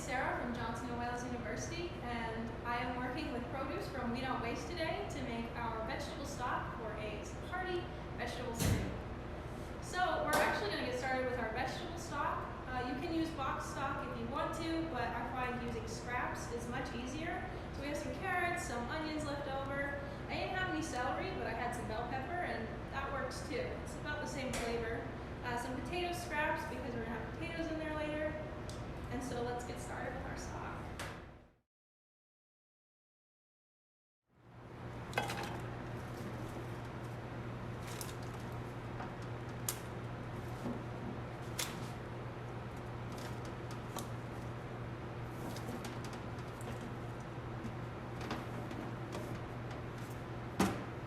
Sarah from Johnson & Wales University, and I am working with produce from We Don't Waste today to make our vegetable stock for a hearty vegetable stew. So we're actually going to get started with our vegetable stock. You can use box stock if you want to, but I find using scraps is much easier. So we have some carrots, some onions left over. I didn't have any celery, but I had some bell pepper, and that works too. It's about the same flavor. Some potato scraps because we're going to have potatoes in there later. And so let's get started with our stock.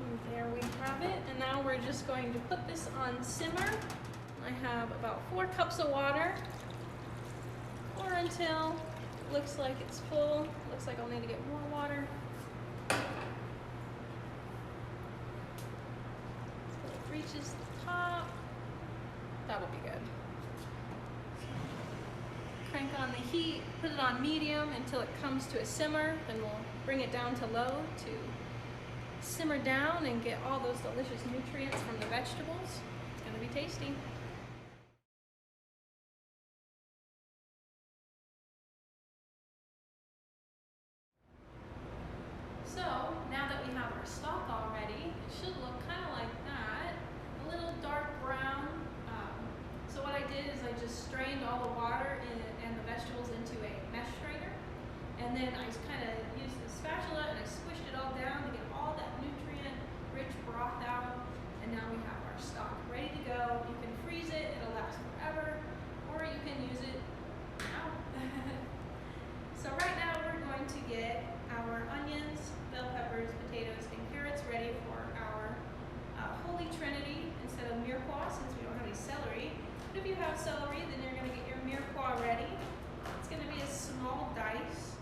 And there we have it. And now we're just going to put this on simmer. I have about 4 cups of water. Or until it looks like it's full. Looks like I'll need to get more water. So it reaches the top. That'll be good. Crank on the heat, put it on medium until it comes to a simmer. Then we'll bring it down to low to simmer down and get all those delicious nutrients from the vegetables. It's gonna be tasty. So now that we have our stock all ready, it should look kind of like that, a little dark brown. So what I did is I just strained all the water and the vegetables into a mesh strainer, and then I kind of used the spatula and I squished it all down to get all that nutrient-rich broth out. And now we have our stock ready to go. You can freeze it; it'll last forever, or you can use it now. So right now we're going to get our onions, bell peppers, potatoes, and carrots ready for our Holy Trinity instead of mirepoix, since we don't have any celery. But if you have celery, then you're going to get your mirepoix ready. It's going to be a small dice.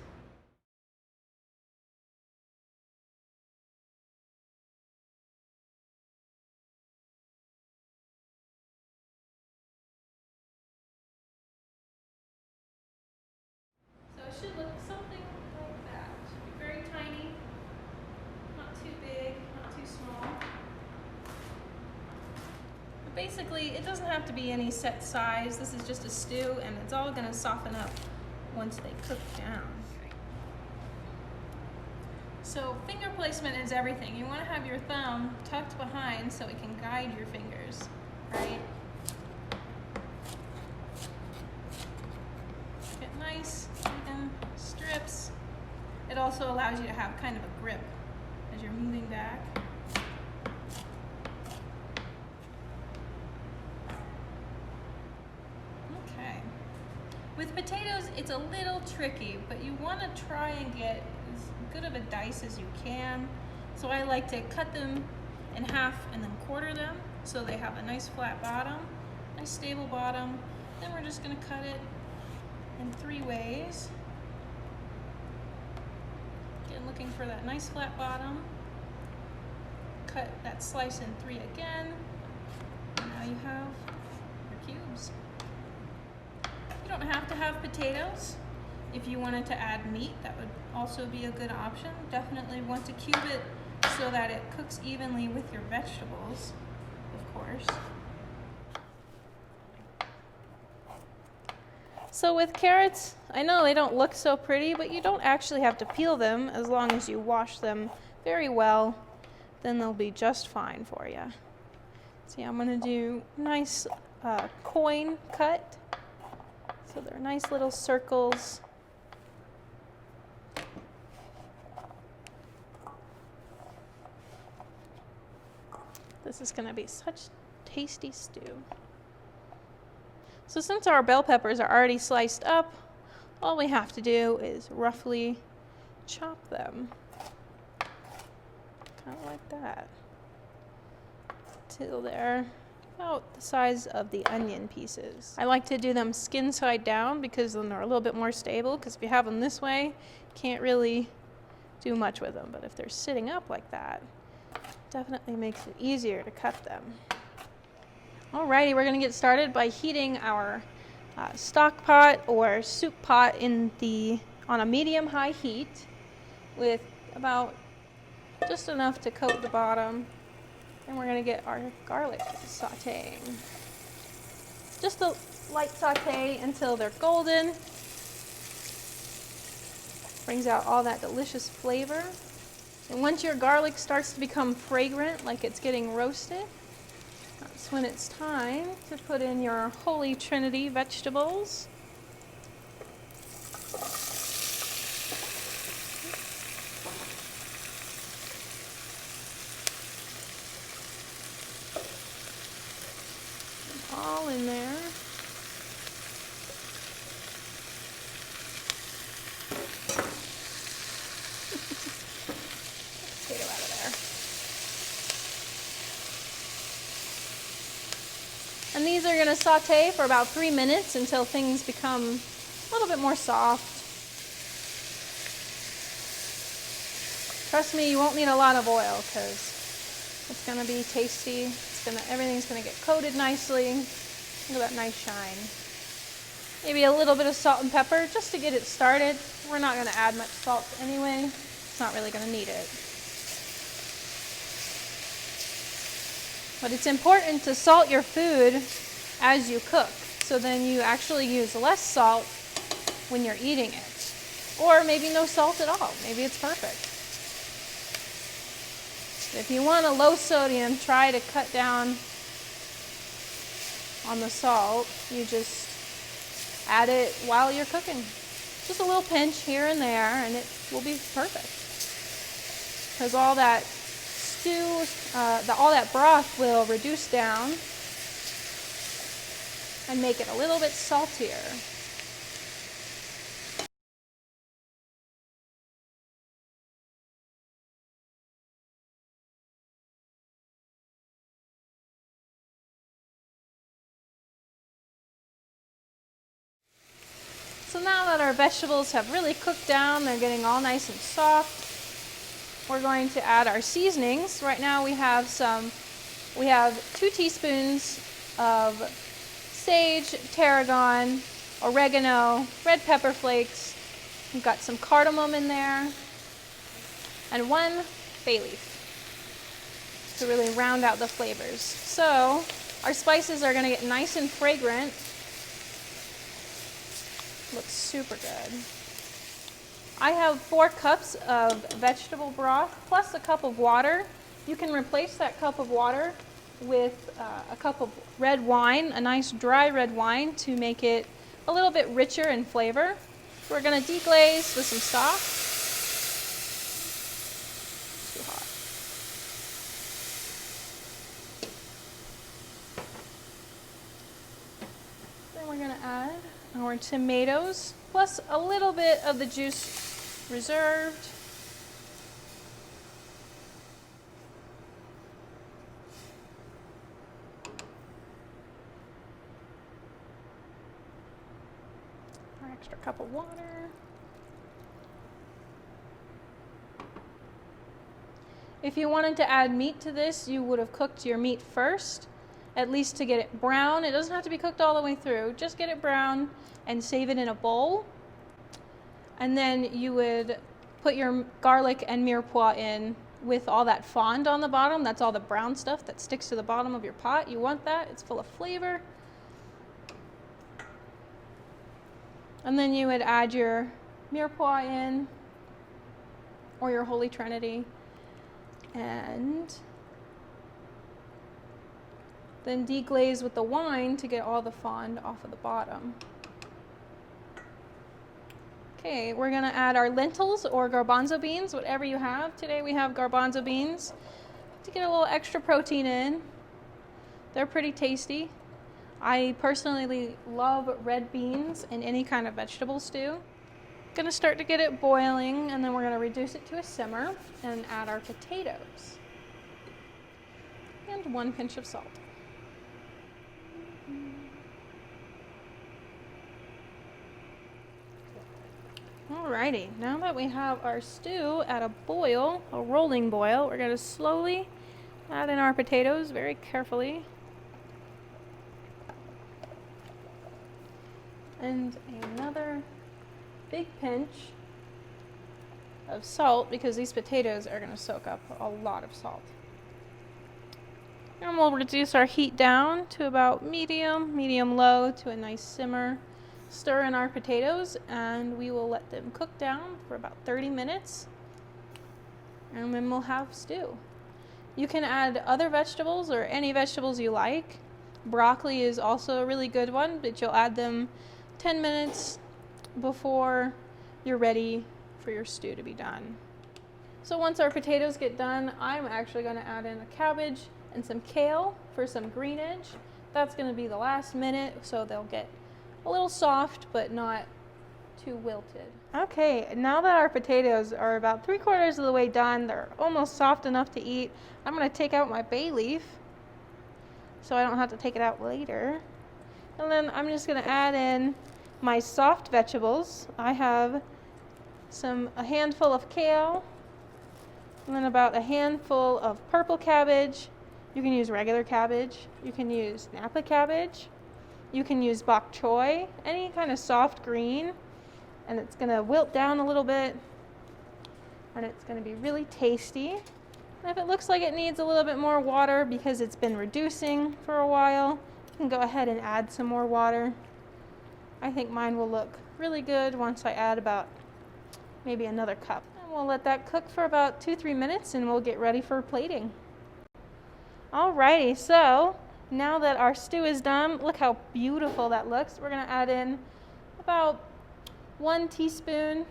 So it should look something like that. It should be very tiny, not too big, not too small. But basically, it doesn't have to be any set size. This is just a stew, and it's all going to soften up once they cook down. So finger placement is everything. You want to have your thumb tucked behind so it can guide your fingers, right? Get nice, even strips. It also allows you to have kind of a grip as you're moving back. Okay. With potatoes, it's a little tricky, but you want to try and get as good of a dice as you can. So I like to cut them in half and then quarter them so they have a nice flat bottom, nice stable bottom. Then we're just going to cut it in 3 ways. Again, looking for that nice flat bottom. Cut that slice in 3 again. And now you have your cubes. You don't have to have potatoes. If you wanted to add meat, that would also be a good option. Definitely want to cube it so that it cooks evenly with your vegetables, of course. So with carrots, I know they don't look so pretty, but you don't actually have to peel them as long as you wash them very well. Then they'll be just fine for you. See, I'm going to do nice coin cut. So they're nice little circles. This is going to be such tasty stew. So since our bell peppers are already sliced up, all we have to do is roughly chop them. Kind of like that. Till they're about the size of the onion pieces. I like to do them skin side down because then they're a little bit more stable, because if you have them this way, can't really do much with them. But if they're sitting up like that, definitely makes it easier to cut them. Alrighty, we're going to get started by heating our stock pot or soup pot on a medium-high heat with about just enough to coat the bottom. And we're going to get our garlic sauteing. Just a light saute until they're golden. Brings out all that delicious flavor. And once your garlic starts to become fragrant, like it's getting roasted, that's when it's time to put in your Holy Trinity vegetables. All in there. Potato out of there. And these are going to saute for about 3 minutes until things become a little bit more soft. Trust me, you won't need a lot of oil because it's going to be tasty. Everything's going to get coated nicely. Look at that nice shine. Maybe a little bit of salt and pepper just to get it started. We're not going to add much salt anyway. It's not really going to need it. But it's important to salt your food as you cook, so then you actually use less salt when you're eating it. Or maybe no salt at all. Maybe it's perfect. If you want a low sodium, try to cut down on the salt. You just add it while you're cooking. Just a little pinch here and there, and it will be perfect. Because all that stew, all that broth will reduce down and make it a little bit saltier. So now that our vegetables have really cooked down, they're getting all nice and soft, we're going to add our seasonings. Right now we have 2 teaspoons of sage, tarragon, oregano, red pepper flakes. We've got some cardamom in there, and 1 bay leaf to really round out the flavors. So our spices are going to get nice and fragrant. Looks super good. I have 4 cups of vegetable broth plus a cup of water. You can replace that cup of water with a cup of red wine, a nice dry red wine, to make it a little bit richer in flavor. We're going to deglaze with some stock. Too hot. Then we're going to add our tomatoes, plus a little bit of the juice reserved. Our extra cup of water. If you wanted to add meat to this, you would have cooked your meat first, at least to get it brown. It doesn't have to be cooked all the way through. Just get it brown and save it in a bowl. And then you would put your garlic and mirepoix in with all that fond on the bottom. That's all the brown stuff that sticks to the bottom of your pot. You want that. It's full of flavor. And then you would add your mirepoix in, or your Holy Trinity, and then deglaze with the wine to get all the fond off of the bottom. Okay, we're going to add our lentils or garbanzo beans, whatever you have. Today we have garbanzo beans to get a little extra protein in. They're pretty tasty. I personally love red beans in any kind of vegetable stew. Going to start to get it boiling, and then we're going to reduce it to a simmer and add our potatoes. And 1 pinch of salt. Alrighty, now that we have our stew at a boil, a rolling boil, we're going to slowly add in our potatoes very carefully. And another big pinch of salt, because these potatoes are going to soak up a lot of salt. And we'll reduce our heat down to about medium low, to a nice simmer. Stir in our potatoes, and we will let them cook down for about 30 minutes. And then we'll have stew. You can add other vegetables or any vegetables you like. Broccoli is also a really good one, but you'll add them 10 minutes before you're ready for your stew to be done. So once our potatoes get done, I'm actually going to add in a cabbage and some kale for some greenage. That's going to be the last minute, so they'll get a little soft but not too wilted. Okay, now that our potatoes are about 3/4 of the way done, they're almost soft enough to eat, I'm going to take out my bay leaf so I don't have to take it out later. And then I'm just going to add in my soft vegetables. I have a handful of kale, and then about a handful of purple cabbage. You can use regular cabbage. You can use Napa cabbage. You can use bok choy, any kind of soft green. And it's going to wilt down a little bit, and it's going to be really tasty. And if it looks like it needs a little bit more water because it's been reducing for a while, you can go ahead and add some more water. I think mine will look really good once I add about maybe another cup. And we'll let that cook for about 2-3 minutes, and we'll get ready for plating. Alrighty, so now that our stew is done, look how beautiful that looks. We're going to add in about 1 teaspoon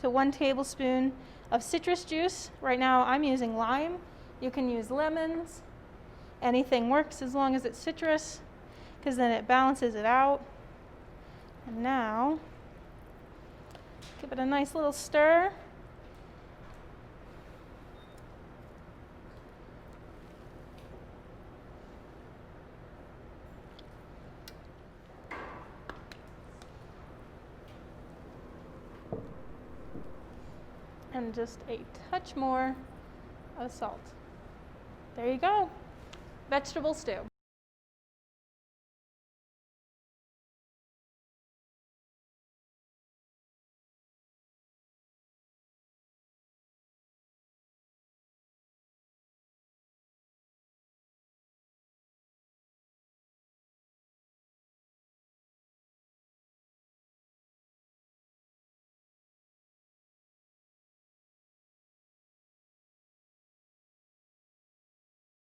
to 1 tablespoon of citrus juice. Right now I'm using lime. You can use lemons. Anything works as long as it's citrus, because then it balances it out. And now, give it a nice little stir. And just a touch more of salt. There you go. Vegetable stew.